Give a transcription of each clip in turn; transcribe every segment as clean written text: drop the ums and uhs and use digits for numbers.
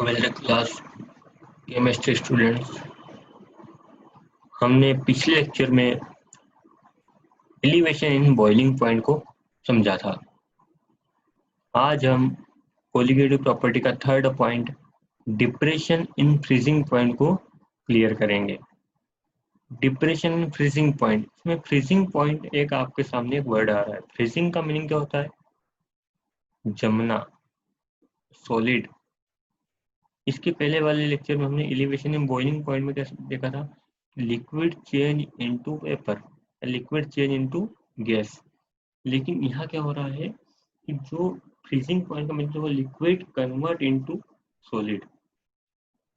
12th class chemistry students, हमने पिछले lecture में एलिवेशन इन बॉइलिंग पॉइंट को समझा था। आज हम कोलिगेटिव प्रॉपर्टी का third point depression in freezing point को क्लियर करेंगे। डिप्रेशन इन फ्रीजिंग पॉइंट, इसमें फ्रीजिंग पॉइंट एक आपके सामने एक वर्ड आ रहा है। फ्रीजिंग का मीनिंग क्या होता है? जमना, सॉलिड। इसके पहले वाले लेक्चर में हमने एलिवेशन इन बॉइलिंग पॉइंट में क्या देखा था? Liquid change into vapour, liquid change into gas. लेकिन यहाँ क्या हो रहा है कि जो फ्रीजिंग पॉइंट का मतलब liquid convert into solid,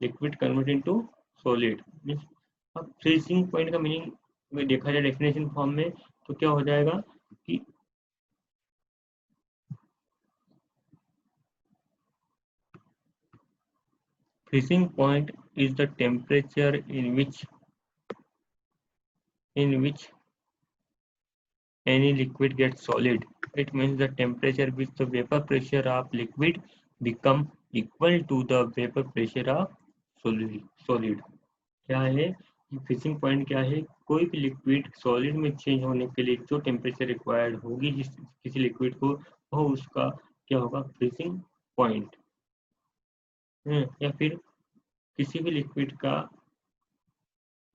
liquid convert into solid. अब फ्रीजिंग पॉइंट का मीनिंग में देखा जाए डेफिनेशन फॉर्म में तो क्या हो जाएगा कि freezing point is the temperature in which any liquid gets solid. It means the temperature which the vapor pressure of liquid become equal to the vapor pressure of solid. क्या है कि freezing point क्या है? कोई भी liquid solid में change होने के लिए जो टेम्परेचर रिक्वायर्ड होगी जिस किसी लिक्विड को, वो उसका क्या होगा? Freezing point. या फिर किसी भी लिक्विड का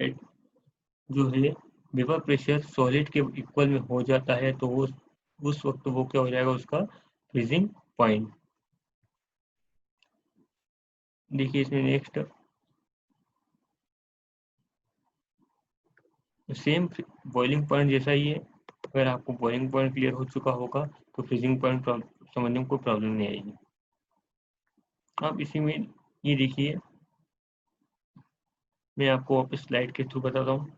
जो है वेपर प्रेशर सॉलिड के इक्वल में हो जाता है तो वो उस वक्त वो क्या हो जाएगा? उसका फ्रीजिंग पॉइंट। देखिए इसमें नेक्स्ट सेम बॉइलिंग पॉइंट जैसा ही है। अगर आपको बॉइलिंग पॉइंट क्लियर हो चुका होगा तो फ्रीजिंग पॉइंट समझने में कोई प्रॉब्लम नहीं आएगी। अब इसी में ये देखिए, मैं आपको वापस स्लाइड के थ्रू बताता हूँ।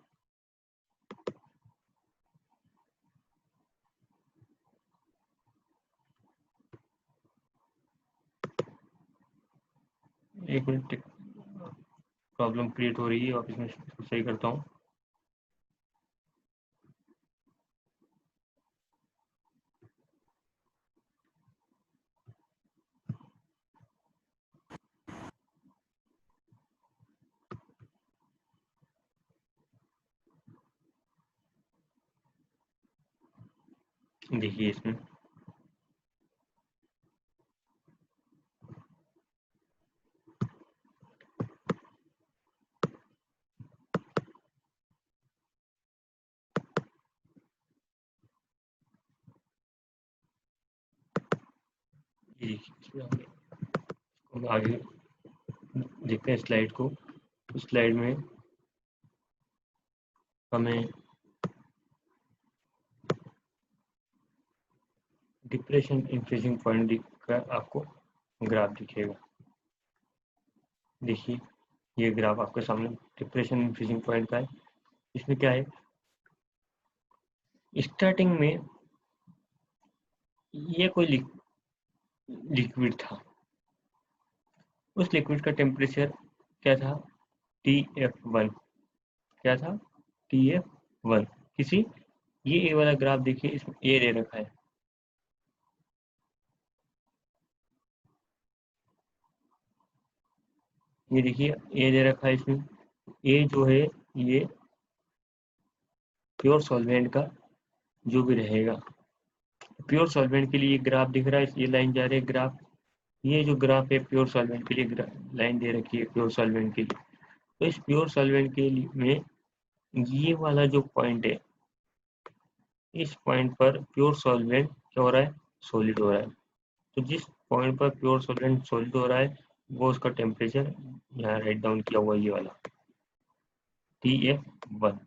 एक मिनट, प्रॉब्लम क्रिएट हो रही है, वापस मैं सही करता हूँ। देखिए इसमें आगे देखते हैं स्लाइड को। उस स्लाइड में हमें डिप्रेशन इन फ्रीजिंग पॉइंट दिखकर आपको ग्राफ दिखेगा। देखिए ये ग्राफ आपके सामने डिप्रेशन इन फ्रीजिंग पॉइंट का है। इसमें क्या है? स्टार्टिंग में ये कोई लिक्विड था, उस लिक्विड का टेम्परेचर क्या था? TF1। क्या था? TF1। किसी ये वाला ग्राफ देखिए, इसमें ए दे रखा है। ये देखिए ए दे रखा है इसमें। ए जो है ये प्योर सॉल्वेंट का जो भी रहेगा, प्योर सॉल्वेंट के लिए ग्राफ दिख रहा है, ये लाइन जा रही है ग्राफ। ये जो ग्राफ है प्योर सॉल्वेंट के लिए लाइन दे रखी है प्योर सॉल्वेंट के लिए। तो इस प्योर सॉल्वेंट के लिए में ये वाला जो पॉइंट है, इस पॉइंट पर प्योर सॉल्वेंट क्या हो रहा है? सॉलिड हो रहा है। तो जिस पॉइंट पर प्योर सॉल्वेंट सॉलिड हो रहा है वो उसका टेम्परेचर यहाँ राइट डाउन किया हुआ ये वाला TF1।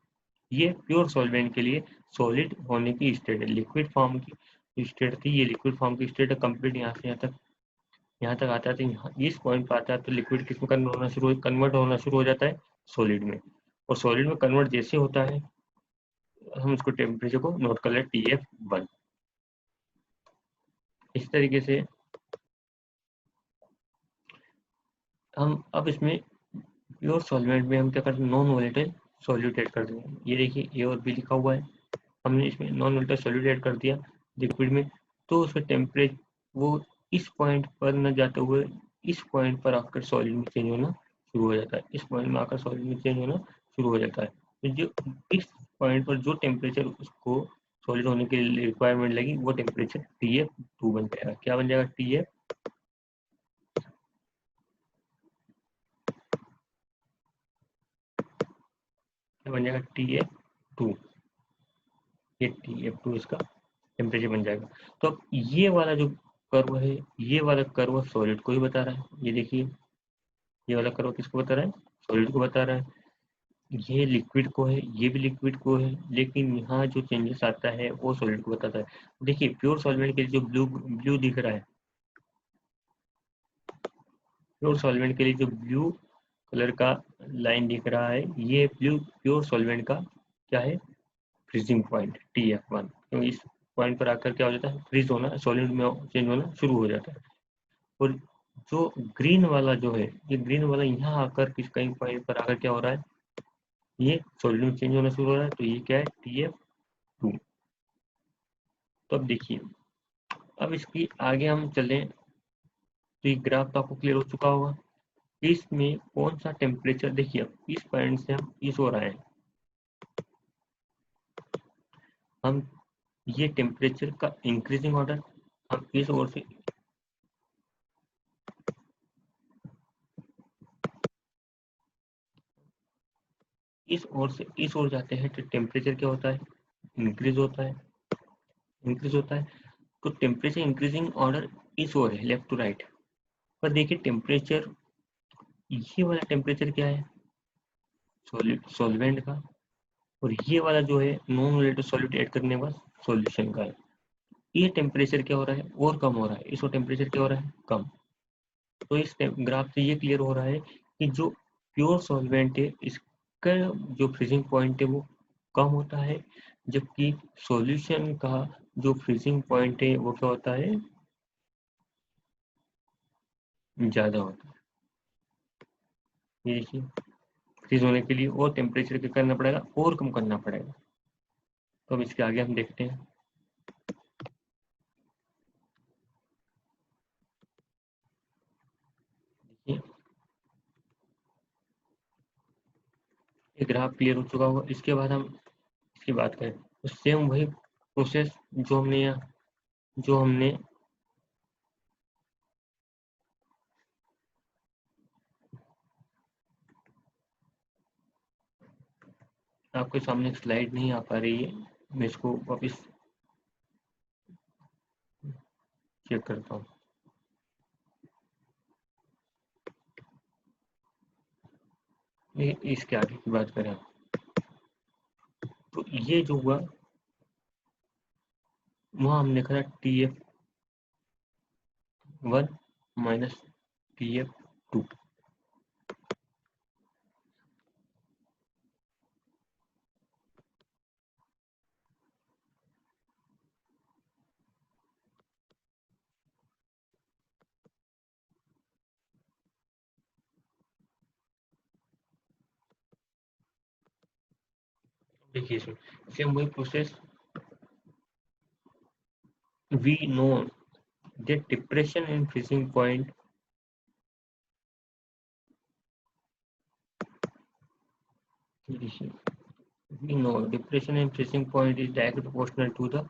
ये प्योर सॉल्वेंट के लिए सॉलिड होने की स्टेट है, लिक्विड फॉर्म की स्टेट थी। ये लिक्विड फॉर्म की स्टेट है कंप्लीट। यहाँ से यहाँ तक आता है, तो यहाँ इस पॉइंट पर आता है तो लिक्विड किस में कन्वर्ट होना शुरू हो जाता है? सॉलिड में। और सॉलिड में कन्वर्ट जैसे होता है हम उसको टेम्परेचर को नोट कर लें TF1। इस तरीके से हम अब इसमें प्योर सॉल्वेंट में हम क्या करते हैं? नॉन वोलेटाइल सॉल्यूट ऐड कर देंगे। ये देखिए ए और बी लिखा हुआ है, हमने इसमें नॉन वोलेटाइल सॉल्यूट ऐड कर दिया लिक्विड में, तो उसका टेम्परेचर वो इस पॉइंट पर न जाते हुए इस पॉइंट पर आकर सॉलिड में चेंज होना शुरू हो जाता है, इस पॉइंट में आकर सॉलिड में चेंज होना शुरू हो जाता है। तो जो इस पॉइंट पर जो टेम्परेचर उसको सॉलिड होने के लिए रिक्वायरमेंट लगी वो टेम्परेचर TF2 बन जाएगा। क्या बन जाएगा? TF क्या बन जाएगा? TF2। ये TF2 इसका टेम्परेचर बन जाएगा। तो अब ये वाला जो कर्व है, ये वाला कर्व सॉलिड को ही बता रहा है। ये देखिए, ये वाला कर्व किसको बता रहा है? सॉलिड को बता रहा है। ये लिक्विड को है, ये भी लिक्विड को है, लेकिन यहाँ जो चेंजेस आता है वो सॉलिड को बताता है। देखिए प्योर सॉल्वेंट के लिए जो ब्लू ब्लू दिख रहा है, प्योर सॉल्वेंट के लिए जो ब्लू कलर का लाइन दिख रहा है, ये ब्लू प्योर सॉल्वेंट का क्या है? Freezing point TF1। क्योंकि इस पॉइंट पर आकर क्या हो जाता है? फ्रीज होना, सॉलिड में चेंज होना शुरू हो जाता है। और जो ग्रीन वाला जो है, ये ग्रीन वाला यहाँ आकर किस कहीं पॉइंट पर आकर क्या हो रहा है? ये सॉलिड में चेंज होना शुरू हो रहा है। तो ये क्या है? TF2। तो अब देखिए, अब इसकी आगे हम चलें तो ये ग्राफ तो आपको क्लियर हो चुका होगा। इसमें कौन सा टेम्परेचर, देखिए अब इस पॉइंट से हम इस ओर आए, हम ये टेम्परेचर का इंक्रीजिंग ऑर्डर, हम इस ओर से इस ओर जाते हैं तो टेम्परेचर क्या होता है? इंक्रीज होता है, इंक्रीज होता है। तो टेम्परेचर इंक्रीजिंग ऑर्डर इस ओर है, लेफ्ट टू राइट। पर देखिए टेम्परेचर, ये वाला टेम्परेचर क्या है? सॉल्वेंट का। और ये वाला जो है नॉन रिलेटिव सॉल्यूट ऐड करने के बाद सॉल्यूशन का है। ये टेम्परेचर क्या हो रहा है? और कम हो रहा है। इसको टेम्परेचर क्या हो रहा है? कम। तो इस ग्राफ से ये क्लियर हो रहा है कि जो प्योर सॉल्वेंट है इसका जो फ्रीजिंग पॉइंट है वो कम होता है, जबकि सॉल्यूशन का जो फ्रीजिंग पॉइंट है वो क्या होता है? ज़्यादा होता है। ये देखिए, फ्रीज होने के लिए और टेम्परेचर क्या करना पड़ेगा? और कम करना पड़ेगा। तो अब इसके आगे हम देखते हैं। देखिए, ये ग्राफ क्लियर हो चुका होगा। इसके बाद हम इसकी बात करें तो सेम वही प्रोसेस जो हमने आपके सामने स्लाइड नहीं आ पा रही है, मैं इसको वापस चेक करता हूँ। इसके आगे की बात करें तो ये जो हुआ वहाँ हमने देखा था TF1 माइनस TF2। देखिए इसमें सेम वही process. We know that depression and freezing point we know depression and freezing point is directly proportional to the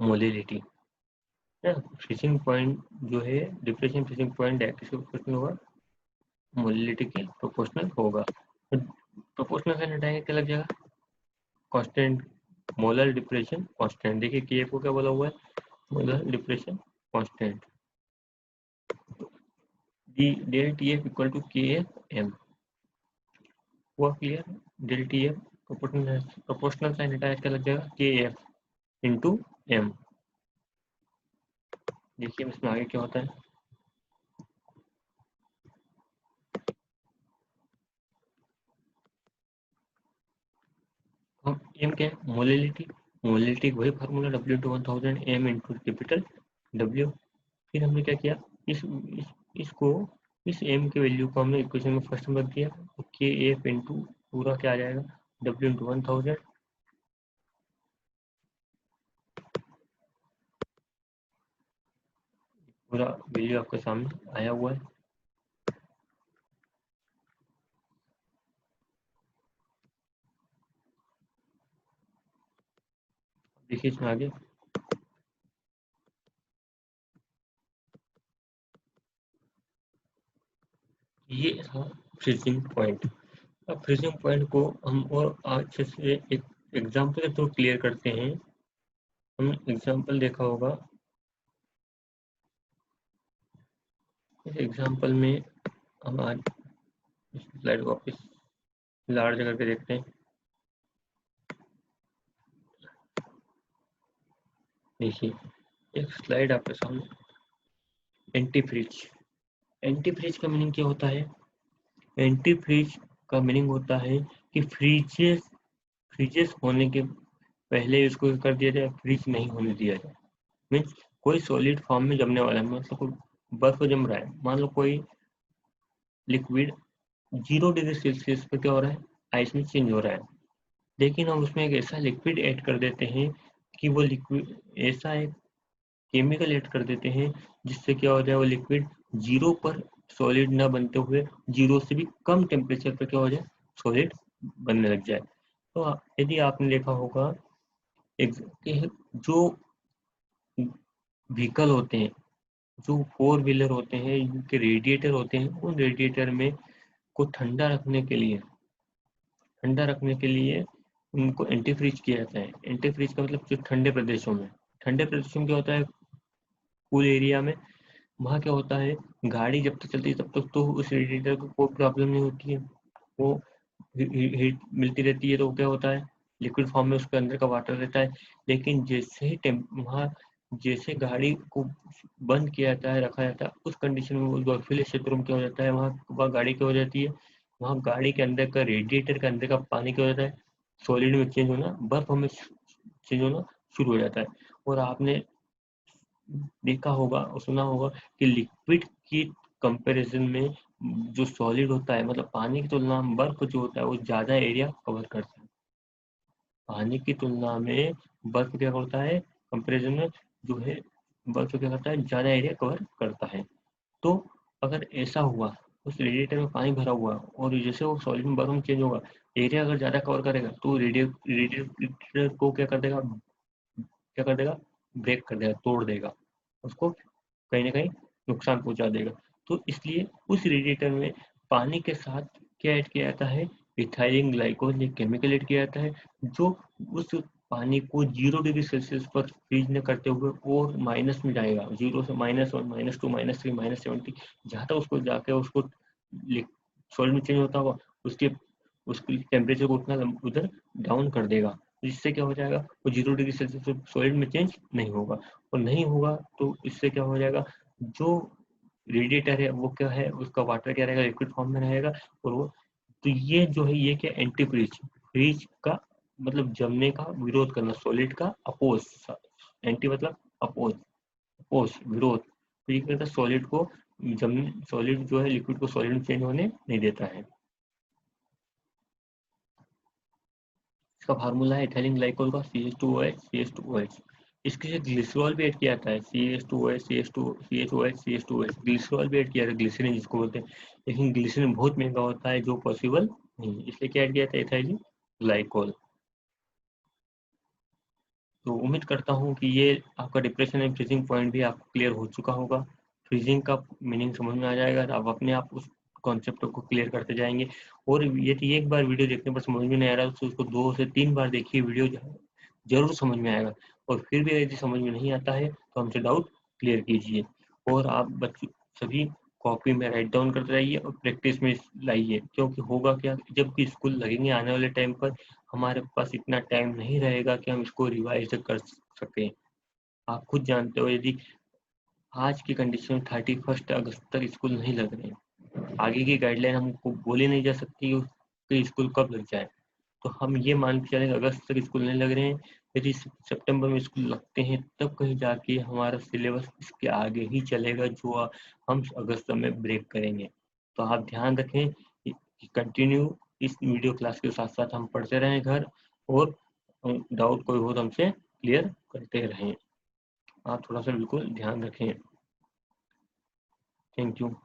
molality है। फ्रीजिंग पॉइंट जो है, depression freezing point directly proportional होगा, molality के proportional होगा। Proportional से हटाएंगे क्या लग जाएगा? Constant molar depression constant. देखिए के को क्या बोला हुआ है? Molar depression constant. D del T F equal to K F M. हुआ clear? Del T F proportional sign हटाया क्या लग जाएगा? के एफ इंटू एम। देखिए इसमें आगे क्या होता है। हम एम क्या है? मोलिलिटी। मोलिलिटी वही formula W into 1000 M into capital W। फिर हमने क्या किया? इसको इस एम के वैल्यू को हमने इक्वेशन में फर्स्ट में रख दिया। के एफ इंटू पूरा क्या आ जाएगा? W into 1000। पूरा वैल्यू आपके सामने आया हुआ है। देखिए इसमें आगे ये था फ्रीजिंग पॉइंट। अब फ्रीजिंग पॉइंट को हम और अच्छे से एक एग्जाम्पल के थ्रू क्लियर करते हैं। हमने एग्जाम्पल देखा होगा, इस एग्जाम्पल में हम आज स्लाइड वापस लार्ज करके देखते हैं। देखिए एक स्लाइड आपके सामने। एंटी फ्रीज, एंटी फ्रीज का मीनिंग क्या होता है? एंटी फ्रीज का मीनिंग होता है कि फ्रीजेस होने के पहले इसको कर दिया जाए, फ्रीज नहीं होने दिया जाए। मीन्स कोई सॉलिड फॉर्म में जमने वाला है, मतलब कोई बर्फ जम रहा है, मान लो कोई लिक्विड 0 डिग्री सेल्सियस पे क्या हो रहा है, आइस में चेंज हो रहा है, लेकिन हम उसमें एक ऐसा लिक्विड ऐड कर देते हैं कि वो लिक्विड ऐसा एक केमिकल ऐड कर देते हैं जिससे क्या हो जाए, वो लिक्विड 0 पर सॉलिड ना बनते हुए 0 से भी कम टेम्परेचर पर क्या हो जाए, सॉलिड बनने लग जाए। तो यदि आपने देखा होगा जो व्हीकल होते हैं, जो 4 व्हीलर होते हैं, इनके रेडिएटर होते हैं, उन रेडिएटर में को ठंडा रखने के लिए उनको एंटी फ्रीज किया जाता है। एंटी फ्रीज का मतलब जो ठंडे प्रदेशों में, ठंडे प्रदेशों में क्या होता है, कूल एरिया में, वहाँ क्या होता है, गाड़ी जब तक चलती है तब तक तो उस रेडिएटर को कोई प्रॉब्लम नहीं होती है, वो हीट मिलती रहती है, तो क्या होता है, लिक्विड फॉर्म में उसके अंदर का वाटर रहता है। लेकिन जैसे ही वहाँ जैसे गाड़ी को बंद किया जाता है, रखा जाता है, उस कंडीशन में उस बर्फीले क्षेत्रों में क्या हो जाता है, वहाँ गाड़ी क्या हो जाती है, वहाँ गाड़ी के अंदर का रेडिएटर के अंदर का पानी क्या हो जाता है, सॉलिड में चेंज होना, बर्फ में चेंज होना शुरू हो जाता है। और आपने देखा होगा और सुना होगा कि लिक्विड की कंपैरिजन में जो सॉलिड होता है, मतलब पानी की तुलना में बर्फ जो होता है वो ज़्यादा एरिया कवर करता है। पानी की तुलना में बर्फ क्या करता है, कंपैरिजन में जो है बर्फ क्या करता है, ज़्यादा एरिया कवर करता है। तो अगर ऐसा हुआ, उस रेडिएटर में पानी भरा हुआ और जैसे वो सॉलिड में बर्फ में चेंज होगा, एरिया अगर ज़्यादा कवर करेगा तो रेडिएटर को क्या कर देगा, ब्रेक कर देगा, तोड़ देगा, उसको कहीं ना कहीं नुकसान पहुंचा देगा। तो इसलिए उस रेडिएटर में पानी के साथ क्या ऐड किया जाता है, इथाइलिन ग्लाइकोल एक केमिकल ऐड किया जाता है, जो उस पानी को 0 डिग्री सेल्सियस पर फ्रीज न करते हुए और माइनस में जाएगा, 0 से -1 -2 -3 -70, जहाँ तक उसको जाके उसको सॉलिड में चेंज होता होगा, उसके उसकी टेम्परेचर को उतना उधर डाउन कर देगा, जिससे क्या हो जाएगा, वो 0 डिग्री सेल्सियस सॉलिड में चेंज नहीं होगा। और नहीं होगा तो इससे क्या हो जाएगा, जो रेडिएटर है वो क्या है, उसका वाटर क्या रहेगा, लिक्विड फॉर्म में रहेगा। और वो तो ये जो है, ये क्या, एंटी फ्रीज, फ्रीज का मतलब जमने का विरोध करना, सॉलिड का अपोज, एंटी मतलब अपोज, अपोज विरोध। तो ये कहता है सॉलिड को जमने, सॉलिड जो है लिक्विड को सॉलिड में चेंज होने नहीं देता है। इसका फार्मूला है इथाइलिन ग्लाइकोल का CH2OH CH2OH। इसके साथ ग्लिसरॉल भी ऐड किया जाता है, CH2OH CH2OH CH2OH, ग्लिसरॉल भी ऐड किया जाता है, ग्लिसरीन जिसको बोलते हैं। लेकिन ग्लिसरीन बहुत महंगा होता है, जो पॉसिबल नहीं, इसलिए क्या ऐड किया जाता है, इथाइलिन ग्लाइकोल। तो उम्मीद करता हूँ कि ये आपका डिप्रेशन एंड फ्रीजिंग पॉइंट भी आपको क्लियर हो चुका होगा। फ्रीजिंग का मीनिंग समझ में आ जाएगा, तो आप अपने आप उस कॉन्सेप्ट को क्लियर करते जाएंगे। और यदि एक बार वीडियो देखने पर समझ में नहीं आ रहा तो उसको 2 से 3 बार देखिए, वीडियो जरूर समझ में आएगा। और फिर भी यदि समझ में नहीं आता है तो हमसे डाउट क्लियर कीजिए। और आप बच्चों सभी कॉपी में राइट डाउन करते रहिए और प्रैक्टिस में लाइए, क्योंकि होगा क्या, जब भी स्कूल लगेंगे आने वाले टाइम पर, हमारे पास इतना टाइम नहीं रहेगा कि हम इसको रिवाइज कर सकें। आप खुद जानते हो, यदि आज की कंडीशन 31 अगस्त तक स्कूल नहीं लग रहे हैं, आगे की गाइडलाइन हमको बोली नहीं जा सकती कि स्कूल कब लग जाए। तो हम ये मान के चलें अगस्त तक स्कूल नहीं लग रहे हैं, यदि सितंबर में स्कूल लगते हैं तब कहीं जाके हमारा सिलेबस इसके आगे ही चलेगा, जो हम अगस्त में ब्रेक करेंगे। तो आप ध्यान रखें कि कंटिन्यू इस वीडियो क्लास के साथ साथ हम पढ़ते रहें घर, और डाउट कोई हो तो हमसे क्लियर करते रहें। आप थोड़ा सा बिल्कुल ध्यान रखें। Thank you.